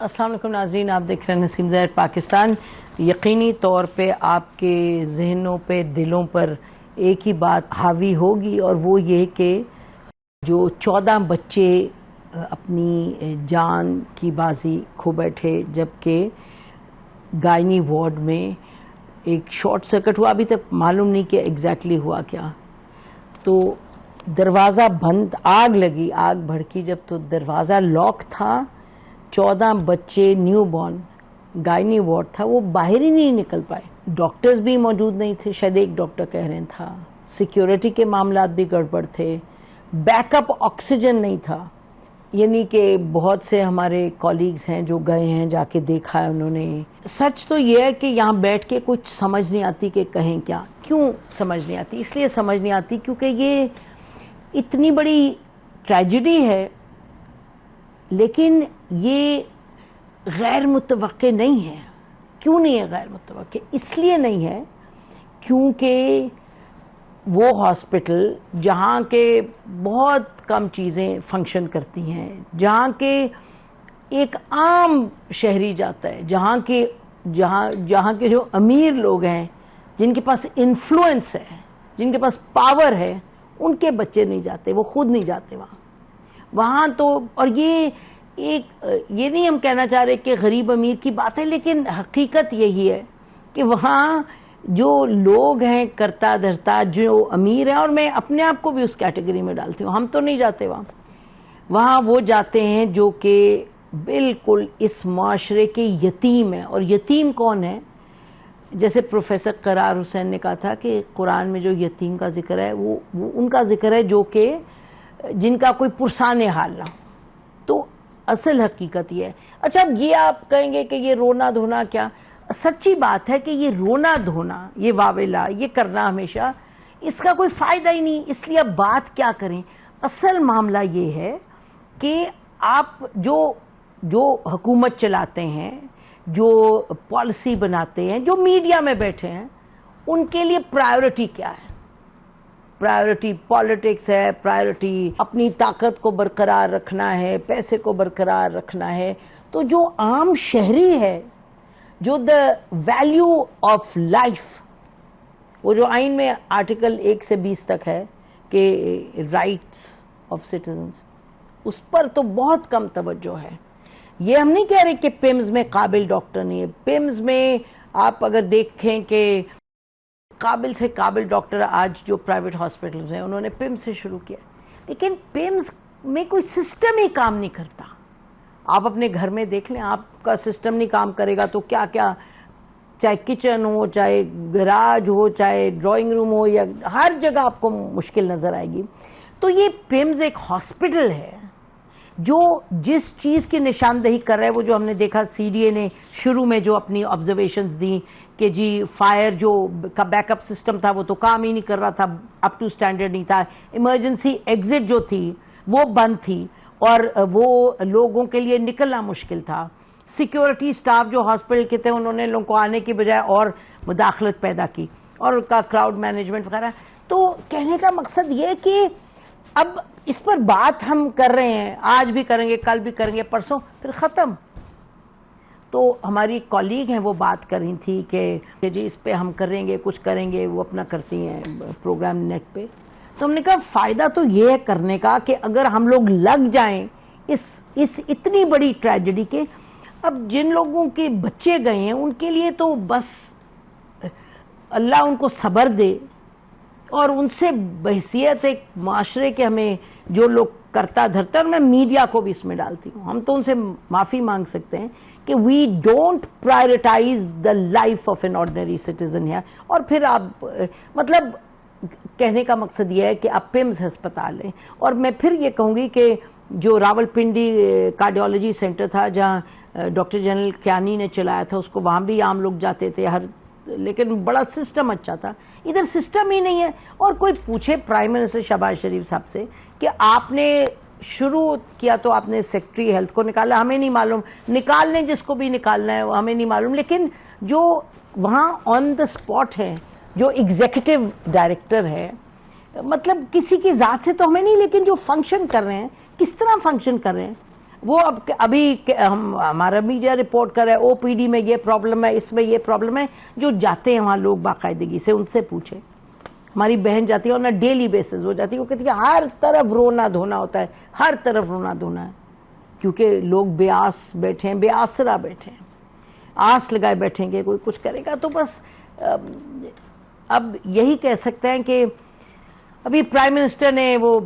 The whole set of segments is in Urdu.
السلام علیکم ناظرین، آپ دیکھ رہے ہیں نسیم زہر پاکستان۔ یقینی طور پہ آپ کے ذہنوں پہ، دلوں پر ایک ہی بات حاوی ہوگی، اور وہ یہ کہ جو 14 بچے اپنی جان کی بازی کھو بیٹھے، جبکہ گائنی وارڈ میں ایک شارٹ سرکٹ ہوا، ابھی تک معلوم نہیں کہ ایگزیکٹلی ہوا کیا۔ تو دروازہ بند، آگ لگی، آگ بھڑکی جب، تو دروازہ لاک تھا، 14 بچے نیو بورن، گائنی وارڈ تھا، وہ باہر ہی نہیں نکل پائے۔ ڈاکٹرز بھی موجود نہیں تھے، شاید ایک ڈاکٹر کہہ رہے تھا، سیکیورٹی کے معاملات بھی گڑبڑ تھے، بیک اپ آکسیجن نہیں تھا۔ یعنی کہ بہت سے ہمارے کولیگز ہیں جو گئے ہیں، جا کے دیکھا ہے انہوں نے۔ سچ تو یہ ہے کہ یہاں بیٹھ کے کچھ سمجھ نہیں آتی کہ کہیں کیا۔ کیوں سمجھ نہیں آتی؟ اس لیے سمجھ نہیں آتی کیونکہ یہ اتنی بڑی ٹریجڈی ہے، لیکن یہ غیر متوقع نہیں ہے۔ کیوں نہیں ہے غیر متوقع؟ اس لیے نہیں ہے کیونکہ وہ ہاسپٹل جہاں کے بہت کم چیزیں فنکشن کرتی ہیں، جہاں کے ایک عام شہری جاتا ہے، جہاں کے جو امیر لوگ ہیں، جن کے پاس انفلوئنس ہے، جن کے پاس پاور ہے، ان کے بچے نہیں جاتے، وہ خود نہیں جاتے وہاں تو۔ اور یہ نہیں ہم کہنا چاہ رہے کہ غریب امیر کی بات ہے، لیکن حقیقت یہی ہے کہ وہاں جو لوگ ہیں کرتا دھرتا، جو امیر ہیں، اور میں اپنے آپ کو بھی اس کیٹیگری میں ڈالتی ہوں، ہم تو نہیں جاتے وہاں وہ جاتے ہیں جو کہ بالکل اس معاشرے کے یتیم ہیں۔ اور یتیم کون ہے؟ جیسے پروفیسر قرار حسین نے کہا تھا کہ قرآن میں جو یتیم کا ذکر ہے وہ ان کا ذکر ہے جو کہ جن کا کوئی پرسان حال نہ ہو۔ تو اصل حقیقت یہ ہے۔ اچھا، اب یہ آپ کہیں گے کہ یہ رونا دھونا کیا؟ سچی بات ہے کہ یہ رونا دھونا، یہ واویلا، یہ کرنا ہمیشہ اس کا کوئی فائدہ ہی نہیں، اس لیے اب بات کیا کریں؟ اصل معاملہ یہ ہے کہ آپ جو حکومت چلاتے ہیں، جو پالیسی بناتے ہیں، جو میڈیا میں بیٹھے ہیں، ان کے لیے پرائیورٹی کیا ہے؟ پرائیورٹی پالیٹکس ہے، پرائیورٹی اپنی طاقت کو برقرار رکھنا ہے، پیسے کو برقرار رکھنا ہے۔ تو جو عام شہری ہے، جو دا ویلیو آف لائف، وہ جو آئین میں آرٹیکل 1 سے 20 تک ہے کہ رائٹس آف سٹیزنز، اس پر تو بہت کم توجہ ہے۔ یہ ہم نہیں کہہ رہے کہ پیمز میں قابل ڈاکٹر نہیں ہے، پیمز میں آپ اگر دیکھیں کہ قابل سے قابل ڈاکٹر آج جو پرائیویٹ ہاسپٹلز ہیں، انہوں نے پیمز سے شروع کیا، لیکن پیمز میں کوئی سسٹم ہی کام نہیں کرتا۔ آپ اپنے گھر میں دیکھ لیں، آپ کا سسٹم نہیں کام کرے گا تو کیا چاہے کچن ہو، چاہے گراج ہو، چاہے ڈرائنگ روم ہو، یا ہر جگہ آپ کو مشکل نظر آئے گی۔ تو یہ پیمز ایک ہاسپٹل ہے جو جس چیز کی نشاندہی کر رہا ہے، وہ جو ہم نے دیکھا سی ڈی اے نے شروع میں جو اپنی آبزرویشنز دی کہ جی فائر جو کا بیک اپ سسٹم تھا وہ تو کام ہی نہیں کر رہا تھا، اپ ٹو سٹینڈرڈ نہیں تھا، ایمرجنسی ایگزٹ جو تھی وہ بند تھی، اور وہ لوگوں کے لیے نکلنا مشکل تھا۔ سیکیورٹی سٹاف جو ہاسپٹل کے تھے، انہوں نے لوگوں کو آنے کی بجائے اور مداخلت پیدا کی، اور ان کا کراؤڈ مینجمنٹ وغیرہ۔ تو کہنے کا مقصد یہ کہ اب اس پر بات ہم کر رہے ہیں، آج بھی کریں گے، کل بھی کریں گے، پرسوں، پھر ختم۔ تو ہماری کولیگ ہیں، وہ بات کر رہی تھی کہ جی اس پہ ہم کریں گے، کچھ کریں گے، وہ اپنا کرتی ہیں پروگرام نیٹ پہ۔ تو ہم نے کہا فائدہ تو یہ ہے کرنے کا کہ اگر ہم لوگ لگ جائیں اس اتنی بڑی ٹریجڈی کے، اب جن لوگوں کے بچے گئے ہیں ان کے لیے تو بس اللہ ان کو صبر دے، اور ان سے بحیثیت ایک معاشرے کے ہمیں جو لوگ کرتا دھرتا، اور میں میڈیا کو بھی اس میں ڈالتی ہوں، ہم تو ان سے معافی مانگ سکتے ہیں کہ we don't privatise the life of an ordinary citizen ہے۔ اور پھر آپ مطلب کہنے کا مقصد یہ ہے کہ آپ پیمز ہسپتال ہیں، اور میں پھر یہ کہوں گی کہ جو راول پنڈی کارڈیالوجی سینٹر تھا، جہاں ڈاکٹر جنرل کیانی نے چلایا تھا اس کو، وہاں بھی عام لوگ جاتے تھے، لیکن بڑا سسٹم اچھا تھا۔ ادھر سسٹم ہی نہیں ہے، اور کوئی پوچھے پرائم منسٹر شہباز شریف صاحب سے کہ آپ نے شروع کیا تو آپ نے سیکٹری ہیلتھ کو نکالا، ہمیں نہیں معلوم، نکالنے جس کو بھی نکالنا ہے وہ ہمیں نہیں معلوم، لیکن جو وہاں آن دا اسپاٹ ہے، جو ایگزیکٹو ڈائریکٹر ہے، مطلب کسی کی ذات سے تو ہمیں نہیں، لیکن جو فنکشن کر رہے ہیں کس طرح فنکشن کر رہے ہیں، وہ ابھی ہمارا میڈیا رپورٹ کر رہا ہے OPD میں یہ پرابلم ہے, اس میں یہ پرابلم ہے. جو جاتے ہیں وہاں لوگ باقاعدگی سے ان سے پوچھیں. ہماری بہن جاتی ہے اور نہ ڈیلی بیسز وہ جاتی ہے, وہ کہتی ہے ہر طرف رونا دھونا ہوتا ہے, ہر طرف رونا دھونا ہے, کیونکہ لوگ بے آس بیٹھے ہیں, بے آسرا بیٹھے ہیں, آس لگائے بیٹھیں گے کوئی کچھ کرے گا. تو بس اب یہی کہہ سکتے ہیں کہ ابھی پرائم منسٹر نے وہ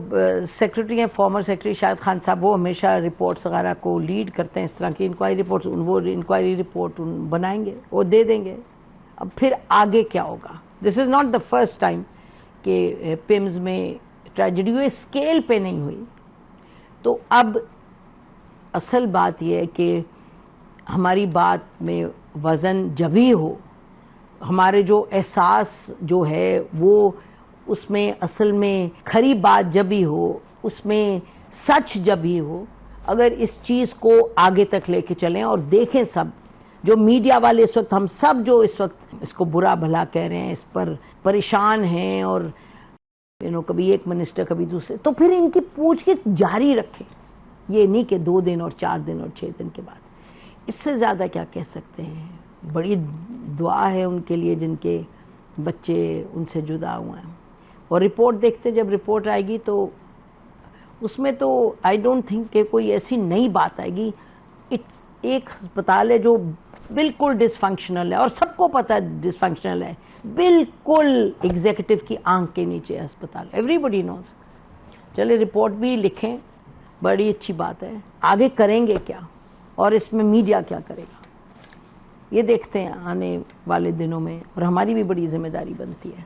سیکرٹری ہیں, فارمر سیکرٹری شاہد خان صاحب, وہ ہمیشہ رپورٹس وغیرہ کو لیڈ کرتے ہیں, اس طرح کی انکوائری رپورٹس, وہ انکوائری رپورٹ بنائیں گے, وہ دے دیں گے. اب پھر آگے کیا ہوگا؟ This is not the first time کہ پمز میں ٹریجڈی ہوئی, اسکیل پہ نہیں ہوئی. تو اب اصل بات یہ ہے کہ ہماری بات میں وزن جبھی ہو, ہمارے جو احساس جو ہے وہ اس میں اصل میں کھری بات جبھی ہو, اس میں سچ جبھی ہو, اگر اس چیز کو آگے تک لے کے چلیں. اور دیکھیں سب جو میڈیا والے اس وقت, ہم سب جو اس وقت اس کو برا بھلا کہہ رہے ہیں, اس پر پریشان ہیں, اور کبھی ایک منسٹر کبھی دوسرے, تو پھر ان کی پوچھ گچھ جاری رکھیں. یہ نہیں کہ 2 دن اور 4 دن اور 6 دن کے بعد. اس سے زیادہ کیا کہہ سکتے ہیں؟ بڑی دعا ہے ان کے لیے جن کے بچے ان سے جدا ہوئے ہیں. اور رپورٹ دیکھتے, جب رپورٹ آئے گی تو اس میں تو آئی ڈونٹ تھنک کہ کوئی ایسی نئی بات آئے گی. ایک ہسپتال ہے جو بالکل ڈس فنکشنل ہے, اور سب کو پتہ ہے ڈس فنکشنل ہے, بالکل ایگزیکٹو کی آنکھ کے نیچے ہسپتال, ایوری بڈی نوز. چلے رپورٹ بھی لکھیں, بڑی اچھی بات ہے. آگے کریں گے کیا, اور اس میں میڈیا کیا کرے گا, یہ دیکھتے ہیں آنے والے دنوں میں. اور ہماری بھی بڑی ذمہ داری بنتی ہے.